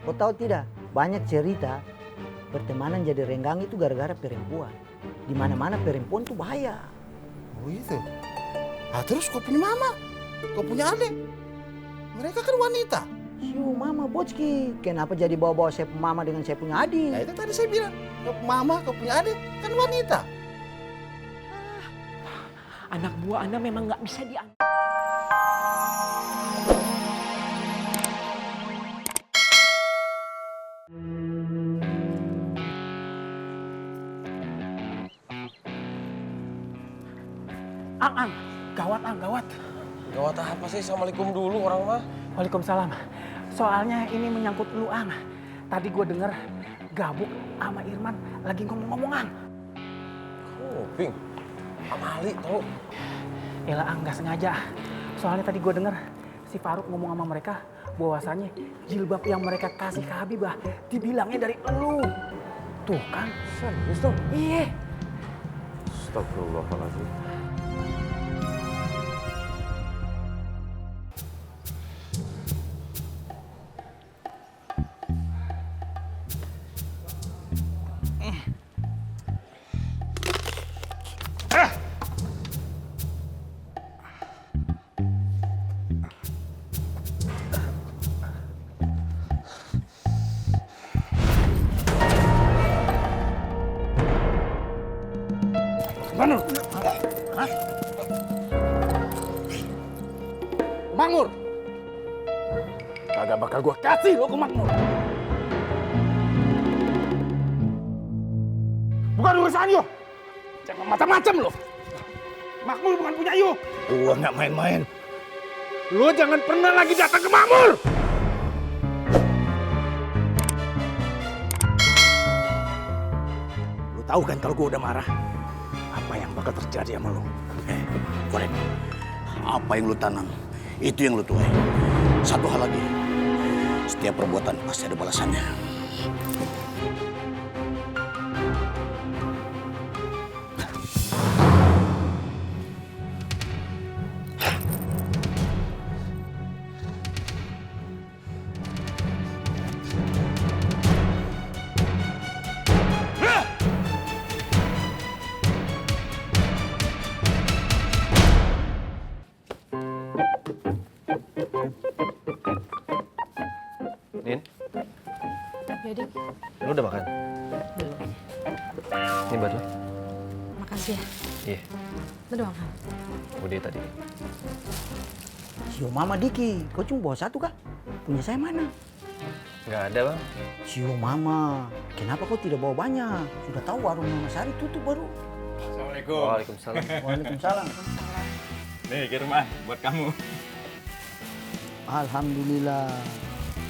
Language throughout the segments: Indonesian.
Kau tahu tidak? Banyak cerita pertemanan jadi renggang itu gara-gara perempuan. Di mana-mana perempuan tuh bahaya. Oh itu. Ah terus kau punya mama, kau punya adik, mereka kan wanita. Siu mama Bocki, kenapa jadi bawa-bawa saya mama dengan saya punya adik? Nah itu tadi saya bilang, kau mama, kau punya adik, kan wanita. Anak buah Anda memang nggak bisa diambil. Ang, gawat Ang, gawat. Gawat apa sih? Assalamualaikum dulu orang mah. Waalaikumsalam. Soalnya ini menyangkut lu Ang. Tadi gue denger Gabuk sama Irman lagi ngomong-ngomongan. Oh, Ping. Amali tau. Yalah Ang, nggak sengaja. Soalnya tadi gue denger si Faruk ngomong sama mereka bahwasanya jilbab yang mereka kasih ke Habibah dibilangnya dari elu. Tuh kan? Serius dong? Iya. Astagfirullahaladzim. Bangun. Makmur. Kagak bakal gua kasih lo ke Makmur. Bukan urusan yo. Jangan macam-macam lo. Makmur bukan punya yo. Gua nggak main-main. Lo jangan pernah lagi datang ke Makmur. Lo tahu kan kalau gua udah marah, apa yang bakal terjadi sama lo? Korek, apa yang lo tanam, itu yang lo tuai. Satu hal lagi, setiap perbuatan pasti ada balasannya. Din, Jadi, lu udah makan? belum. Ini buat lu. Makasih ya. Iya, Udah makan. udah tadi. Siu mama Diki, kau cuma bawa satu kah? Punya saya mana? Nggak ada, Bang. Siu mama, kenapa kau tidak bawa banyak? Sudah tahu warung Mama Sari tutup baru. Assalamualaikum. Waalaikumsalam. Waalaikumsalam. Nih kiriman buat kamu. Alhamdulillah.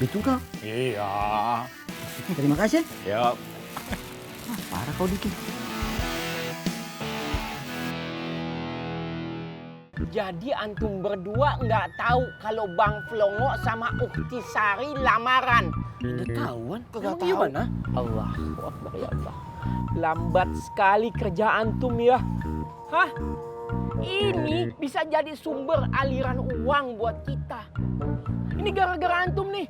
Betul kah? Iya. Terima kasih. Yap. Ah, parah kau Diki. Jadi antum berdua nggak tahu kalau Bang Flongo sama Ukti Sari lamaran. Udah tahuan? Emang gimana? Allah Akbar ya Allah. Lambat sekali kerja antum ya. Hah? Ini bisa jadi sumber aliran uang buat kita. Ini gara-gara antum nih.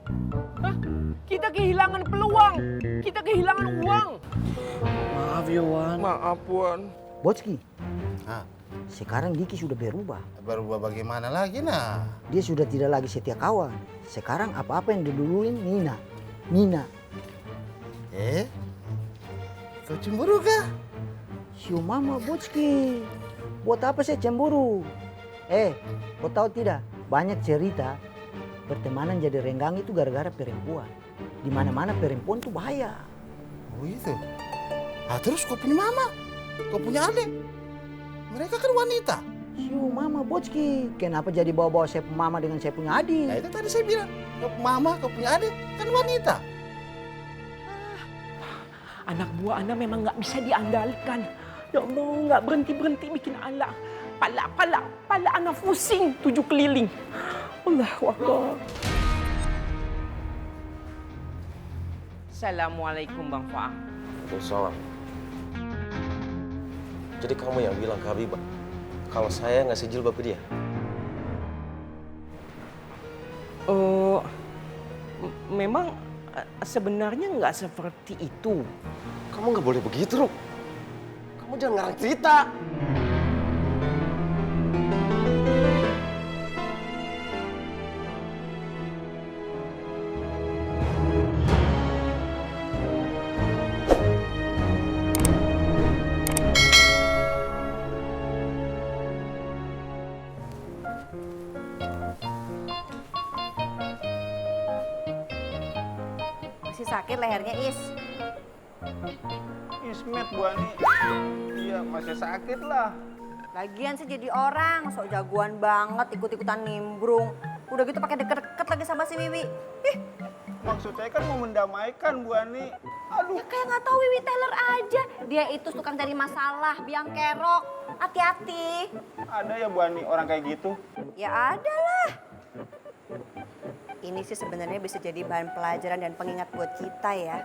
Hah? Kita kehilangan peluang. Kita kehilangan uang. Maaf ya, Wan. Maaf, Wan. Bocki, Hah, sekarang Diki sudah berubah. berubah bagaimana lagi nah? Dia sudah tidak lagi setia kawan. Sekarang apa-apa yang diduluin Nina. Nina. Kau cemburu kah? Siu mama Bocki. Buat apa saya cemburu? Kau tahu tidak? Banyak cerita pertemanan jadi renggang itu gara-gara perempuan. Di mana-mana perempuan tuh bahaya. Oh itu. Ah terus kau punya mama, kau punya adik, mereka kan wanita. Siu mama Bocki, kenapa jadi bawa-bawa saya mama dengan saya punya adik? Nah itu tadi saya bilang, kau mama, kau punya adik, kan wanita. Anak buah Anda memang nggak bisa diandalkan. Ya Allah, nggak berhenti-berhenti bikin anak. Pala anak pusing 7 keliling. Allahu Akbar. Assalamualaikum Bang Faang. Waalaikumsalam. Jadi kamu yang bilang ke Habibah kalau saya ngasih jilbab ke dia? Memang sebenarnya nggak seperti itu. Kamu nggak boleh begitu, Ruk. Kamu jangan ngarang cerita. Masih sakit lehernya, Is. Ismet Bu Ani. Iya, masih sakit lah. Lagian sih jadi orang, sok jagoan banget ikut-ikutan nimbrung. Udah gitu pakai deket-deket lagi sama si Wiwi. Ih, Maksud saya kan mau mendamaikan Bu Ani. Aduh, ya kayak nggak tahu Wiwi Taylor aja. Dia itu tukang cari masalah, biang kerok. Hati-hati. ada ya Bu Ani orang kayak gitu? Ya ada lah. Ini sih sebenarnya bisa jadi bahan pelajaran dan pengingat buat kita ya.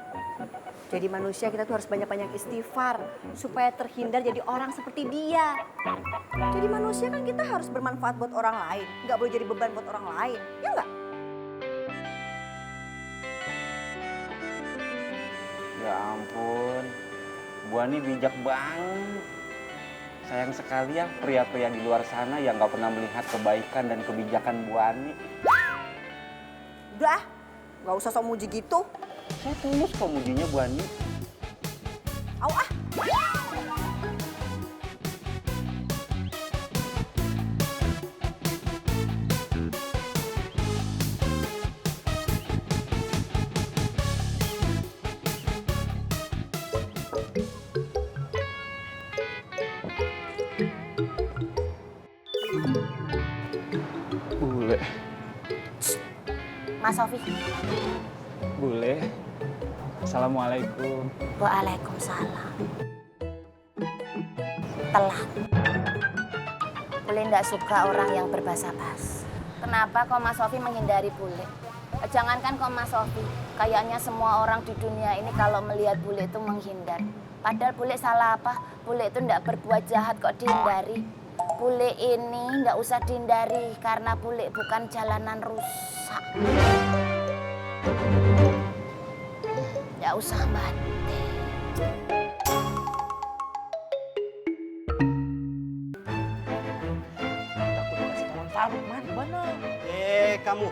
Jadi manusia kita tuh harus banyak-banyak istighfar supaya terhindar jadi orang seperti dia. Jadi manusia kan kita harus bermanfaat buat orang lain, nggak boleh jadi beban buat orang lain, ya nggak? Ya ampun, Bu Ani bijak banget. Sayang sekali ya pria-pria di luar sana yang nggak pernah melihat kebaikan dan kebijakan Bu Ani. Udah, nggak usah sok muji gitu. Saya tulus kok mujinya Bu Ani. Au ah. Bule, Mas Sofi. bule. Assalamualaikum. Waalaikumsalam. Telat. Bule nggak suka orang yang berbasa-basi. Kenapa kok Mas Sofi menghindari Bule? Jangankan kok Mas Sofi, kayaknya semua orang di dunia ini kalau melihat Bule itu menghindar. Padahal Bule salah apa? Bule itu nggak berbuat jahat kok dihindari. Bule ini nggak usah dihindari karena Bule bukan jalanan rusak. Nggak usah mati. Kamu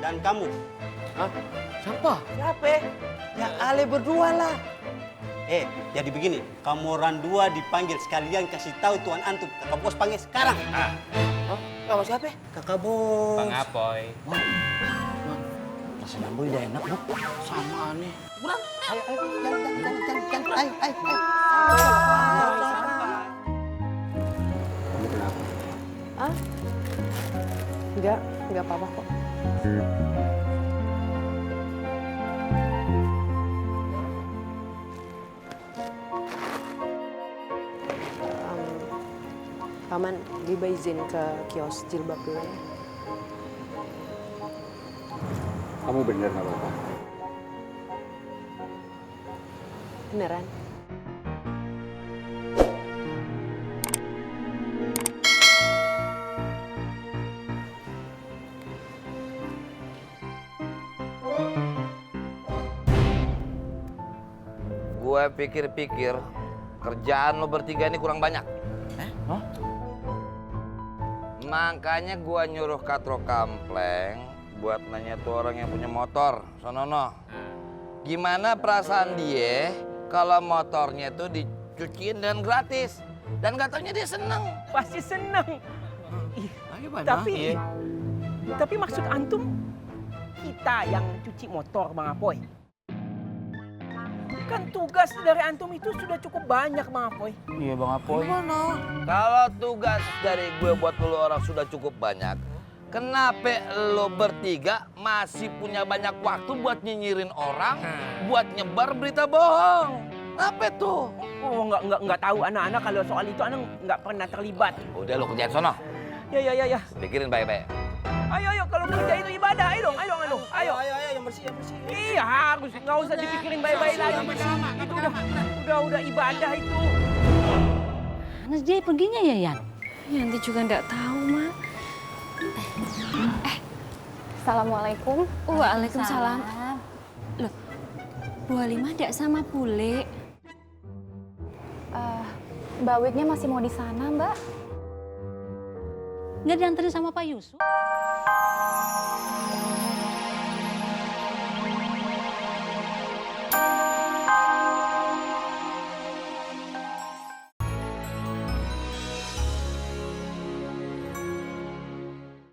dan kamu. Hah? Siapa? Siapa? Ya Ale berdua lah. Jadi begini, kamu orang dua dipanggil sekalian kasih tahu Tuan Antum. Kakak bos panggil sekarang. Sama siapa? Kakak bos. Bang Apoy. Rasa Namboy udah enak, Bu. Sama aneh. Ayo, jangan. Ayo. Hah? Enggak apa-apa kok. Paman, Giba izin ke kios jilbab dulu ya. Kamu bener nggak apa-apa? Beneran? Gue pikir-pikir kerjaan lo bertiga ini kurang banyak. Makanya gue nyuruh Katro Kampleng buat nanya tuh orang yang punya motor, sonono. Gimana perasaan dia kalau motornya tuh dicuciin dan gratis? Dan katanya dia seneng. Pasti seneng. Ayo, Bang. Tapi maksud antum kita yang cuci motor, Bang Apoy. Kan tugas dari antum itu sudah cukup banyak, Bang Apoy. Iya Bang Apoy. Kalau tugas dari gue buat lo orang sudah cukup banyak, kenapa lo bertiga masih punya banyak waktu buat nyinyirin orang, buat nyebar berita bohong? Apa tuh? Oh, nggak tahu anak-anak kalau soal itu anak nggak pernah terlibat. Udah lo kerjain sono. Ya. Pikirin baik-baik. Ayo, kalau kerja itu ibadah, ayo dong. Ayo, yang bersih. Iya, harus nggak usah dipikirin baik-baik lagi. Itu udah ibadah itu. Mana dia perginya ya, Yan? Yanti juga nggak tahu, Mak. Assalamualaikum. Waalaikumsalam. Loh, Bu Halimah tidak sama bule. Mbak Wignya masih mau di sana, Mbak. Nggak dianterin sama Pak Yusuf?